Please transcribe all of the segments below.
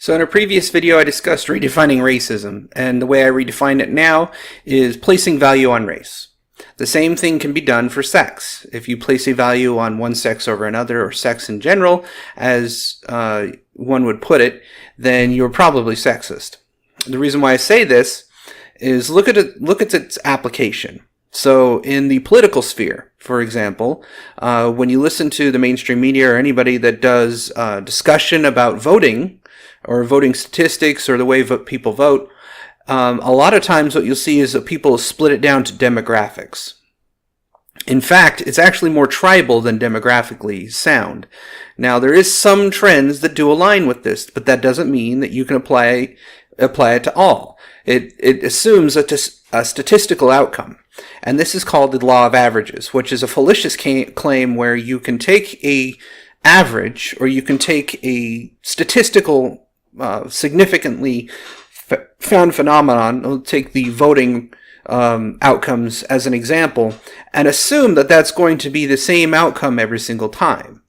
So in a previous video, I discussed redefining racism, and the way I redefine it now is placing value on race. The same thing can be done for sex. If you place a value on one sex over another, or sex in general, as one would put it, then you're probably sexist. The reason why I say this is look at its application. So in the political sphere, for example, when you listen to the mainstream media or anybody that does discussion about voting, or voting statistics, or the way people vote, a lot of times what you'll see is that people split it down to demographics. In fact, it's actually more tribal than demographically sound. Now, there is some trends that do align with this, but that doesn't mean that you can apply it to all. It assumes a statistical outcome. And this is called the law of averages, which is a fallacious claim where you can take a average, or you can take a statistical significantly found phenomenon, we'll take the voting outcomes as an example, and assume that that's going to be the same outcome every single time.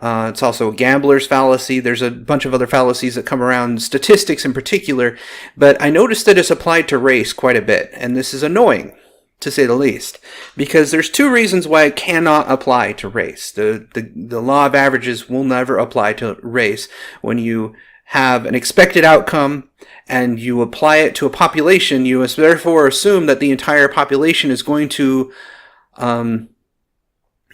It's also a gambler's fallacy. There's a bunch of other fallacies that come around statistics in particular, but I noticed that it's applied to race quite a bit, and this is annoying, to say the least, because there's two reasons why it cannot apply to race. The law of averages will never apply to race. When you have an expected outcome and you apply it to a population, you therefore assume that the entire population is going to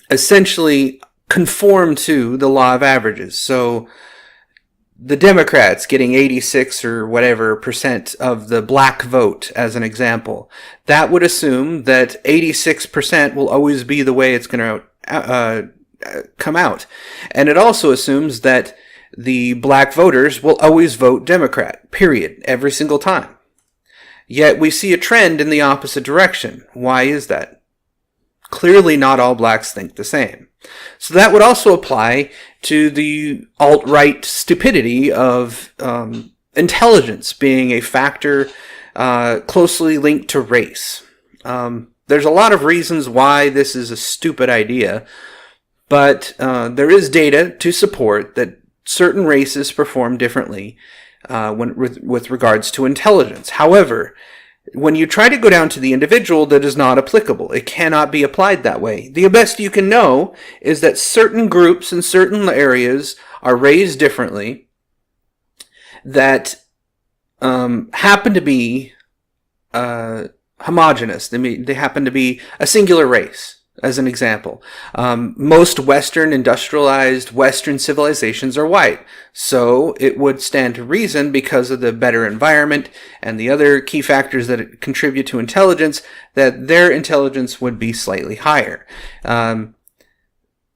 essentially conform to the law of averages. So the Democrats getting 86 or whatever % of the black vote, as an example, that would assume that 86% will always be the way it's going to come out. And it also assumes that the black voters will always vote Democrat, period, every single time. Yet we see a trend in the opposite direction. Why is that? Clearly not all blacks think the same. So that would also apply to the alt-right stupidity of intelligence being a factor closely linked to race. There's a lot of reasons why this is a stupid idea, but there is data to support that certain races perform differently with regards to intelligence. However, when you try to go down to the individual, that is not applicable. It cannot be applied that way. The best you can know is that certain groups in certain areas are raised differently, that happen to be homogenous. They happen to be a singular race, as an example. Most Western industrialized Western civilizations are white. So it would stand to reason, because of the better environment and the other key factors that contribute to intelligence, that their intelligence would be slightly higher.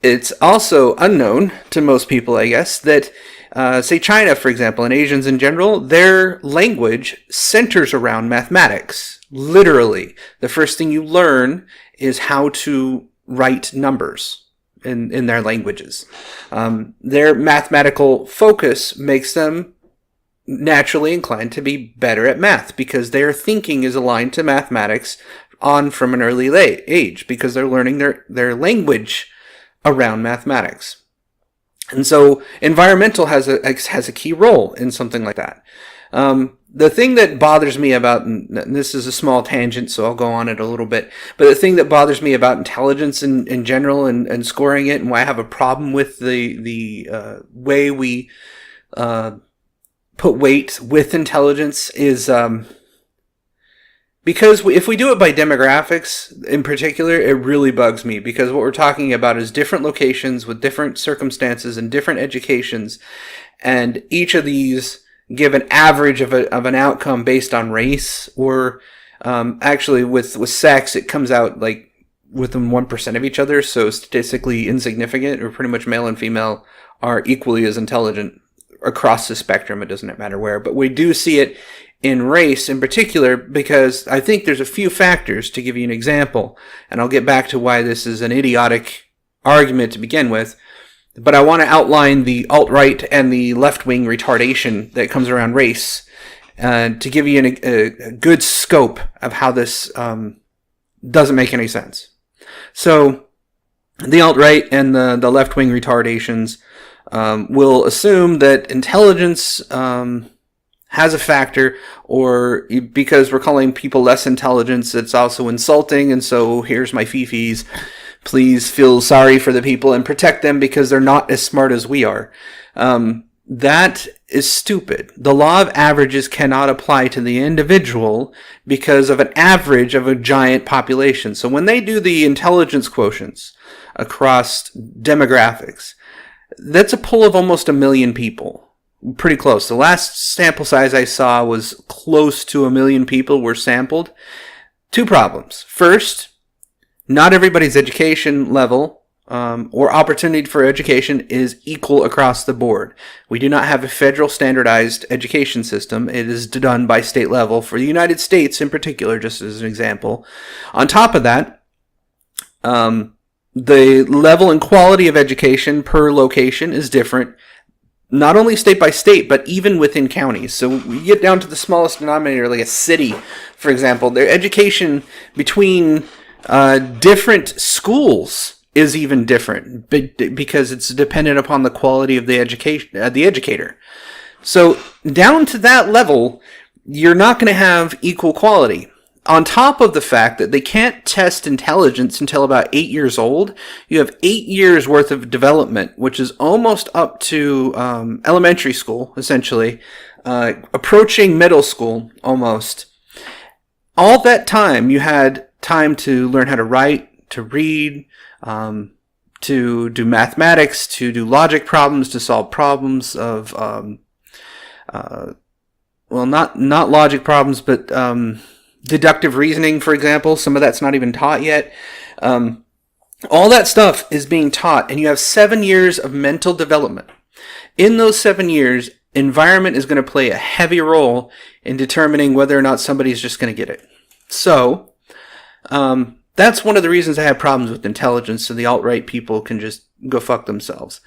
It's also unknown to most people, I guess, that say China, for example, and Asians in general, their language centers around mathematics. Literally, the first thing you learn is how to write numbers in their languages. Their mathematical focus makes them naturally inclined to be better at math, because their thinking is aligned to mathematics on from an early age, because they're learning their language around mathematics. And so environmental has a key role in something like that. The thing that bothers me about, and this is a small tangent, so I'll go on it a little bit, but the thing that bothers me about intelligence in general, and scoring it, and why I have a problem with the way we put weight with intelligence, is because if we do it by demographics in particular, it really bugs me, because what we're talking about is different locations with different circumstances and different educations, and each of these give an average of an outcome based on race, or actually with sex, it comes out like within 1% of each other, so statistically insignificant, or pretty much male and female are equally as intelligent across the spectrum. It doesn't matter where, but we do see it in race in particular, because I think there's a few factors. To give you an example, and I'll get back to why this is an idiotic argument to begin with, but I want to outline the alt-right and the left-wing retardation that comes around race, to give you a good scope of how this doesn't make any sense. So the alt-right and the left-wing retardations will assume that intelligence has a factor, or because we're calling people less intelligent, it's also insulting, and so here's my fifis. Please feel sorry for the people and protect them because they're not as smart as we are. That is stupid. The law of averages cannot apply to the individual because of an average of a giant population. So when they do the intelligence quotients across demographics, that's a pool of almost 1 million people. Pretty close. The last sample size I saw was close to 1 million people were sampled. 2 problems. First, not everybody's education level or opportunity for education is equal across the board. We do not have a federal standardized education system. It is done by state level for the United States in particular, just as an example. On top of that, the level and quality of education per location is different, not only state by state, but even within counties. So we get down to the smallest denominator, like a city, for example. Their education between different schools is even different because it's dependent upon the quality of the educator. So down to that level, you're not going to have equal quality. On top of the fact that they can't test intelligence until about 8 years old, you have 8 years worth of development, which is almost up to elementary school, essentially, approaching middle school almost. All that time, you had time to learn how to write, to read, to do mathematics, to do logic problems, to solve problems of, not logic problems, but deductive reasoning, for example. Some of that's not even taught yet. All that stuff is being taught, and you have 7 years of mental development. In those 7 years, environment is going to play a heavy role in determining whether or not somebody's just going to get it. So, that's one of the reasons I have problems with intelligence, so the alt-right people can just go fuck themselves.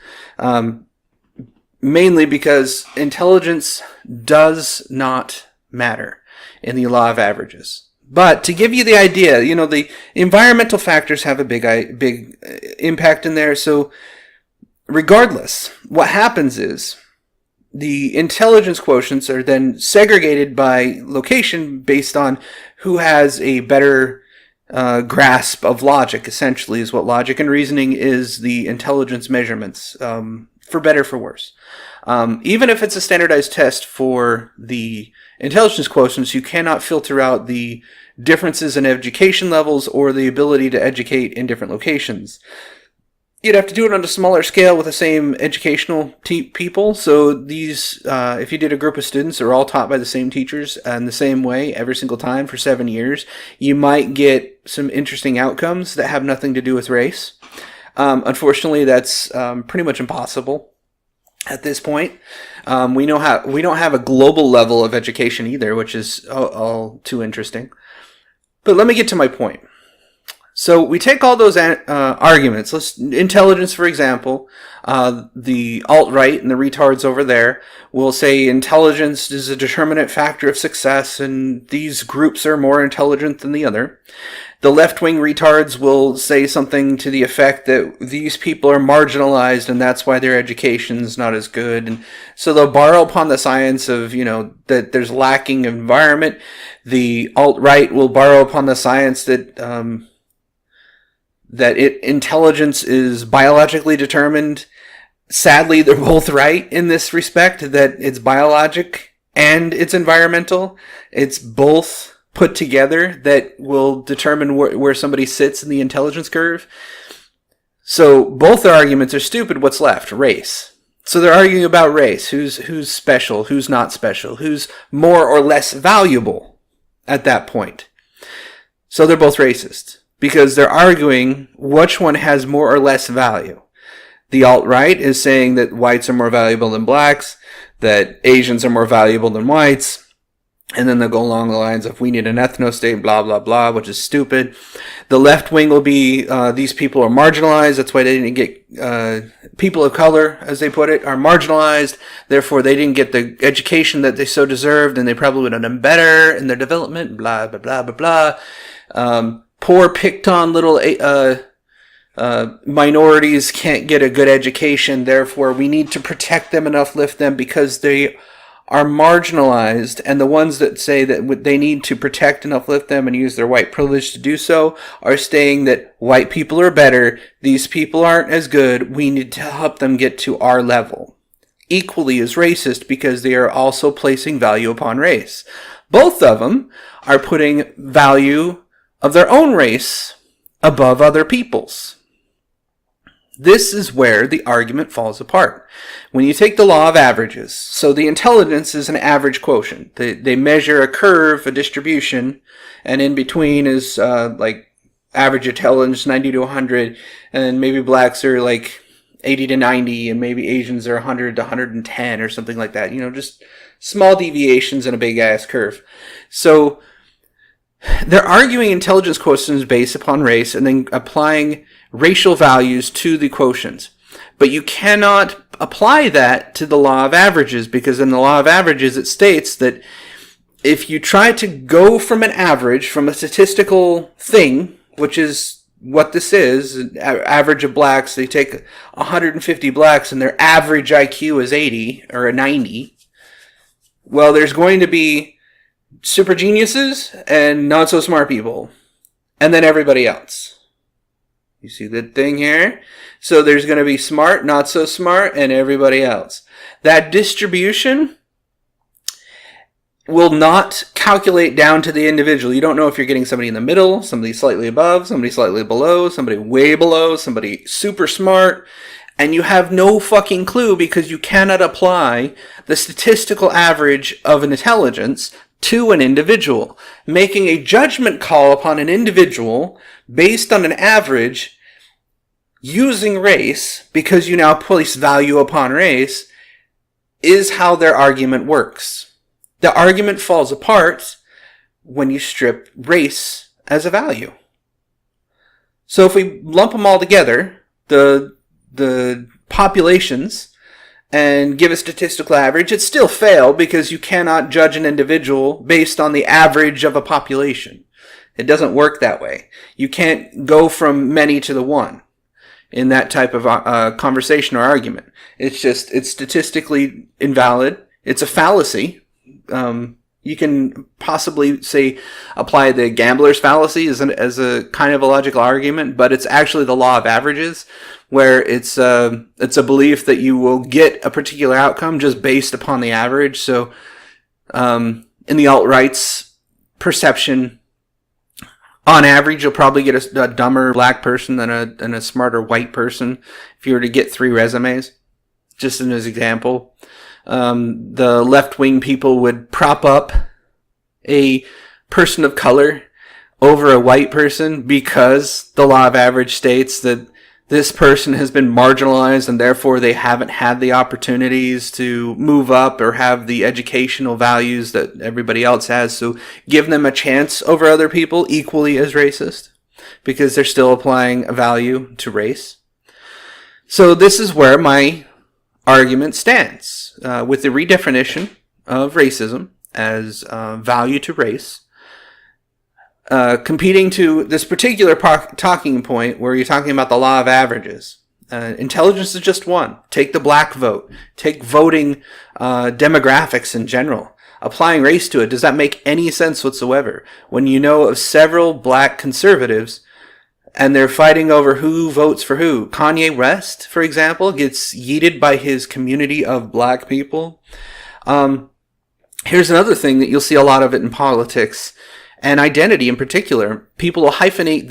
Mainly because intelligence does not matter in the law of averages. But to give you the idea, the environmental factors have a big impact in there. So regardless, what happens is the intelligence quotients are then segregated by location based on who has a better grasp of logic, essentially, is what logic and reasoning is, the intelligence measurements, for better, for worse. Even if it's a standardized test for the intelligence quotients, you cannot filter out the differences in education levels or the ability to educate in different locations. You'd have to do it on a smaller scale with the same educational people. So these, if you did a group of students that are all taught by the same teachers and the same way every single time for 7 years, you might get some interesting outcomes that have nothing to do with race. Unfortunately, that's pretty much impossible at this point. We don't have a global level of education either, which is all too interesting. But let me get to my point. So we take all those arguments. Intelligence, for example, the alt-right and the retards over there will say intelligence is a determinant factor of success, and these groups are more intelligent than the other. The left-wing retards will say something to the effect that these people are marginalized and that's why their education's not as good. And so they'll borrow upon the science of, that there's lacking environment. The alt-right will borrow upon the science that intelligence is biologically determined. Sadly, they're both right in this respect, that it's biologic and it's environmental. It's both put together that will determine where somebody sits in the intelligence curve. So both their arguments are stupid. What's left? Race. So they're arguing about race. Who's special? Who's not special? Who's more or less valuable at that point? So they're both racist, because they're arguing which one has more or less value. The alt-right is saying that whites are more valuable than blacks, that Asians are more valuable than whites, and then they'll go along the lines of we need an ethno-state, blah, blah, blah, which is stupid. The left wing will be these people are marginalized, that's why they didn't get people of color, as they put it, are marginalized, therefore they didn't get the education that they so deserved, and they probably would have done better in their development, blah, blah, blah, blah, blah. Poor picked on little minorities can't get a good education, therefore we need to protect them and uplift them because they are marginalized, and the ones that say that they need to protect and uplift them and use their white privilege to do so are saying that white people are better, these people aren't as good, we need to help them get to our level. Equally as racist because they are also placing value upon race. Both of them are putting value of their own race above other people's. This is where the argument falls apart. When you take the law of averages, so the intelligence is an average quotient. They measure a curve, a distribution, and in between is like average intelligence, 90 to 100, and maybe blacks are like 80 to 90, and maybe Asians are 100 to 110 or something like that. Just small deviations in a big-ass curve. So they're arguing intelligence quotients based upon race and then applying racial values to the quotients. But you cannot apply that to the law of averages, because in the law of averages it states that if you try to go from an average, from a statistical thing, which is what this is, an average of blacks, they take 150 blacks and their average IQ is 80 or a 90. Well, there's going to be super geniuses and not so smart people, and then everybody else. You see the thing here? So there's going to be smart, not so smart, and everybody else. That distribution will not calculate down to the individual. You don't know if you're getting somebody in the middle, somebody slightly above, somebody slightly below, somebody way below, somebody super smart, and you have no fucking clue because you cannot apply the statistical average of an intelligence to an individual. Making a judgment call upon an individual based on an average using race, because you now place value upon race, is how their argument works. The argument falls apart when you strip race as a value. So if we lump them all together, the populations, and give a statistical average, it still fail because you cannot judge an individual based on the average of a population. It doesn't work that way. You can't go from many to the one in that type of conversation or argument. It's statistically invalid. It's a fallacy. You can possibly say apply the gambler's fallacy as a kind of a logical argument, but it's actually the law of averages, where it's a belief that you will get a particular outcome just based upon the average. So in the alt-right's perception, on average, you'll probably get a dumber black person than a smarter white person if you were to get 3 resumes, just as an example. The left-wing people would prop up a person of color over a white person because the law of average states that this person has been marginalized and therefore they haven't had the opportunities to move up or have the educational values that everybody else has. So give them a chance over other people, equally as racist, because they're still applying a value to race. So this is where my argument stands with the redefinition of racism as value to race, competing to this particular talking point where you're talking about the law of averages. Intelligence is just one. Take the black vote. Take voting demographics in general. Applying race to it, does that make any sense whatsoever? When you know of several black conservatives and they're fighting over who votes for who. Kanye West, for example, gets yeeted by his community of black people. Here's another thing that you'll see a lot of it in politics and identity in particular. People will hyphenate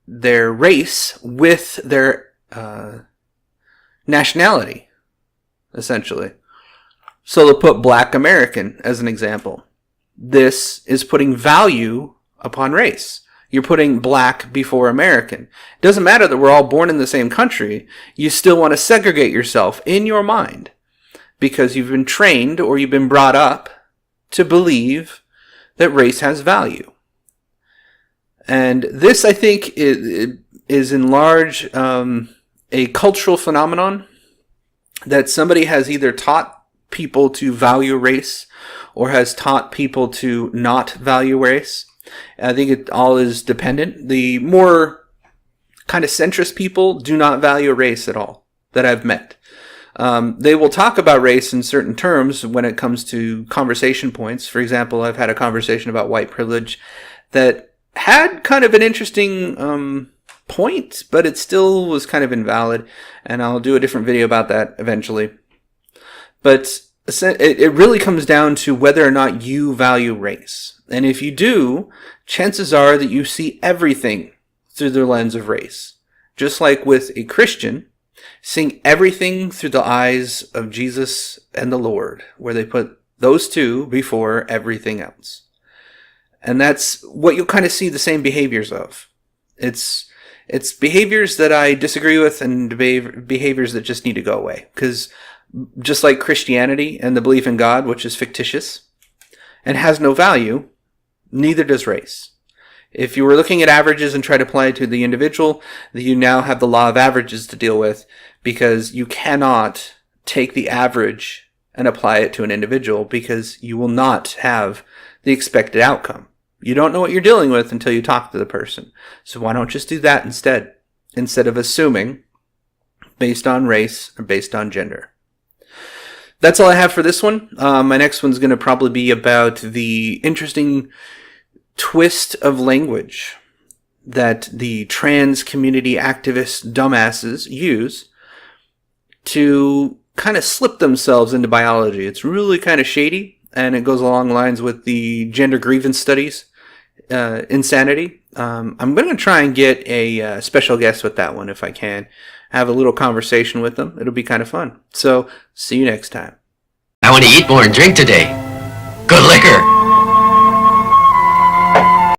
their race with their nationality, essentially. So they'll put Black American as an example. This is putting value upon race. You're putting black before American. It doesn't matter that we're all born in the same country. You still want to segregate yourself in your mind because you've been trained or you've been brought up to believe that race has value. And this, I think, is in large a cultural phenomenon that somebody has either taught people to value race or has taught people to not value race. I think it all is dependent. The more kind of centrist people do not value race at all that I've met. They will talk about race in certain terms when it comes to conversation points. For example, I've had a conversation about white privilege that had kind of an interesting point, but it still was kind of invalid, and I'll do a different video about that eventually. But it really comes down to whether or not you value race. And if you do, chances are that you see everything through the lens of race. Just like with a Christian, seeing everything through the eyes of Jesus and the Lord, where they put those two before everything else. And that's what you'll kind of see the same behaviors of. It's behaviors that I disagree with and behaviors that just need to go away. Because just like Christianity and the belief in God, which is fictitious and has no value, neither does race. If you were looking at averages and try to apply it to the individual, you now have the law of averages to deal with, because you cannot take the average and apply it to an individual, because you will not have the expected outcome. You don't know what you're dealing with until you talk to the person. So why don't just do that instead of assuming based on race or based on gender. That's all I have for this one. My next one's going to probably be about the interesting twist of language that the trans community activist dumbasses use to kind of slip themselves into biology. It's really kind of shady, and it goes along lines with the gender grievance studies insanity. I'm going to try and get a special guest with that one if I can. Have a little conversation with them. It'll be kind of fun. So, see you next time. I want to eat more and drink today. Good liquor.